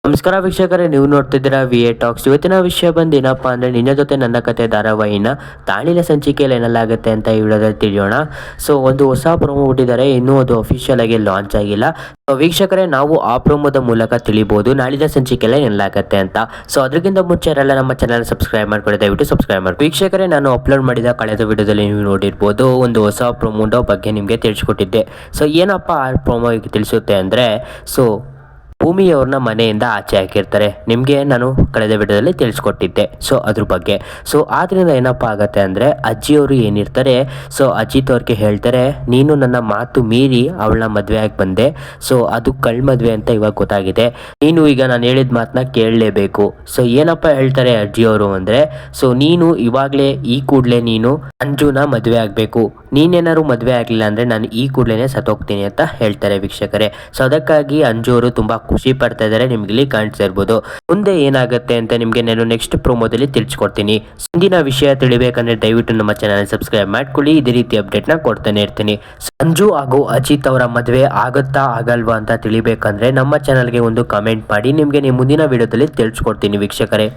ನಮಸ್ಕಾರ ವೀಕ್ಷಕರೇ, ನೀವು ನೋಡ್ತಿದ್ದೀರಾ ವಿ.ಎ ಟಾಕ್ಸ್. ಇವತ್ತಿನ ವಿಷಯ ಬಂದು ಏನಪ್ಪ ಅಂದರೆ, ನಿನ್ನ ಜೊತೆ ನನ್ನ ಕತೆ ಧಾರಾವಾಹಿನ ತಾಳಿನ ಸಂಚಿಕೆಯಲ್ಲಿ ಏನೆಲ್ಲಾಗುತ್ತೆ ಅಂತ ಈ ವಿಡಿಯೋದಲ್ಲಿ ತಿಳಿಯೋಣ. ಸೊ ಒಂದು ಹೊಸ ಪ್ರೊಮೋ ಬಿಟ್ಟಿದ್ದಾರೆ, ಇನ್ನೂ ಅದು ಅಫಿಷಿಯಲ್ ಆಗಿ ಲಾಂಚ್ ಆಗಿಲ್ಲ. ವೀಕ್ಷಕರೇ, ನಾವು ಆ ಪ್ರೊಮೋದ ಮೂಲಕ ತಿಳಿಬಹುದು ನಾಳಿನ ಸಂಚಿಕೆಯಲ್ಲಿ ಏನೆಲ್ಲಾಗುತ್ತೆ ಅಂತ. ಸೊ ಅದಕ್ಕಿಂತ ಮುಂಚೆ ಎಲ್ಲ ನಮ್ಮ ಚಾನಲ್ ಸಬ್ಸ್ಕ್ರೈಬ್ ಮಾಡ್ಕೊಳ್ಳಿ, ದಯವಿಟ್ಟು ಸಬ್ಸ್ಕ್ರೈಬ್ ಮಾಡಿ. ವೀಕ್ಷಕರೇ, ನಾನು ಅಪ್ಲೋಡ್ ಮಾಡಿದ ಕಳೆದ ವಿಡಿಯೋದಲ್ಲಿ ನೀವು ನೋಡಿರ್ಬೋದು, ಒಂದು ಹೊಸ ಪ್ರೊಮೋದ ಬಗ್ಗೆ ನಿಮಗೆ ತಿಳಿಸ್ಕೊಟ್ಟಿದ್ದೆ. ಸೊ ಏನಪ್ಪ ಆ ಪ್ರೊಮೋ ತಿಳಿಸುತ್ತೆ ಅಂದರೆ, ಸೊ ಭೂಮಿಯವ್ರನ್ನ ಮನೆಯಿಂದ ಆಚೆ ಹಾಕಿರ್ತಾರೆ. ನಿಮಗೆ ನಾನು ಕಳೆದ ವಿಡಿಯೋದಲ್ಲಿ ತಿಳಿಸ್ಕೊಟ್ಟಿದ್ದೆ. ಸೊ ಅದ್ರ ಬಗ್ಗೆ ಆದ್ರಿಂದ ಏನಪ್ಪ ಆಗತ್ತೆ ಅಂದರೆ, ಅಜ್ಜಿಯವರು ಏನಿರ್ತಾರೆ, ಸೊ ಅಜಿತ್ ಅವ್ರಿಗೆ ಹೇಳ್ತಾರೆ, ನೀನು ನನ್ನ ಮಾತು ಮೀರಿ ಅವಳನ್ನ ಮದುವೆ ಆಗಿ ಬಂದೆ. ಸೊ ಅದು ಕಳ್ ಮದುವೆ ಅಂತ ಇವಾಗ ಗೊತ್ತಾಗಿದೆ. ನೀನು ಈಗ ನಾನು ಹೇಳಿದ ಮಾತನ್ನ ಕೇಳಲೇಬೇಕು. ಸೊ ಏನಪ್ಪ ಹೇಳ್ತಾರೆ ಅಜ್ಜಿಯವರು ಅಂದರೆ, ಸೊ ನೀನು ಇವಾಗಲೇ ಈ ಕೂಡಲೇ ನೀನು ಅಂಜುನ ಮದುವೆ ಆಗಬೇಕು. ನೀನೇನಾದ್ರು ಮದುವೆ ಆಗಲಿಲ್ಲ ಅಂದರೆ ನಾನು ಈ ಕೂಡಲೇ ಸತ್ತೋಗ್ತೀನಿ ಅಂತ ಹೇಳ್ತಾರೆ ವೀಕ್ಷಕರೇ. ಸೊ ಅದಕ್ಕಾಗಿ ಅಂಜು ಅವರು ತುಂಬ ಖುಷಿ ಪಡ್ತಾ ಇದ್ದಾರೆ. ನಿಮ್ಗೆ ಇಲ್ಲಿ ಕಾಣಿಸ್ತಾ ಇರ್ಬೋದು. ಮುಂದೆ ಏನಾಗುತ್ತೆ ಅಂತ ನಿಮಗೆ ನಾನು ನೆಕ್ಸ್ಟ್ ಪ್ರೋಮೋದಲ್ಲಿ ತಿಳಿಸ್ಕೊಡ್ತೀನಿ. ಮುಂದಿನ ವಿಷಯ ತಿಳಿಬೇಕಂದ್ರೆ ದಯವಿಟ್ಟು ನಮ್ಮ ಚಾನಲ್ ಸಬ್ಸ್ಕ್ರೈಬ್ ಮಾಡ್ಕೊಳ್ಳಿ. ಇದೇ ರೀತಿ ಅಪ್ಡೇಟ್ನ ಕೊಡ್ತಾನೆ ಇರ್ತೀನಿ. ಅಂಜು ಹಾಗೂ ಅಜಿತ್ ಅವರ ಮದುವೆ ಆಗುತ್ತಾ ಆಗಲ್ವಾ ಅಂತ ತಿಳಿಬೇಕಂದ್ರೆ ನಮ್ಮ ಚಾನಲ್ಗೆ ಒಂದು ಕಮೆಂಟ್ ಮಾಡಿ. ನಿಮಗೆ ಮುಂದಿನ ವಿಡಿಯೋದಲ್ಲಿ ತಿಳಿಸ್ಕೊಡ್ತೀನಿ ವೀಕ್ಷಕರೇ.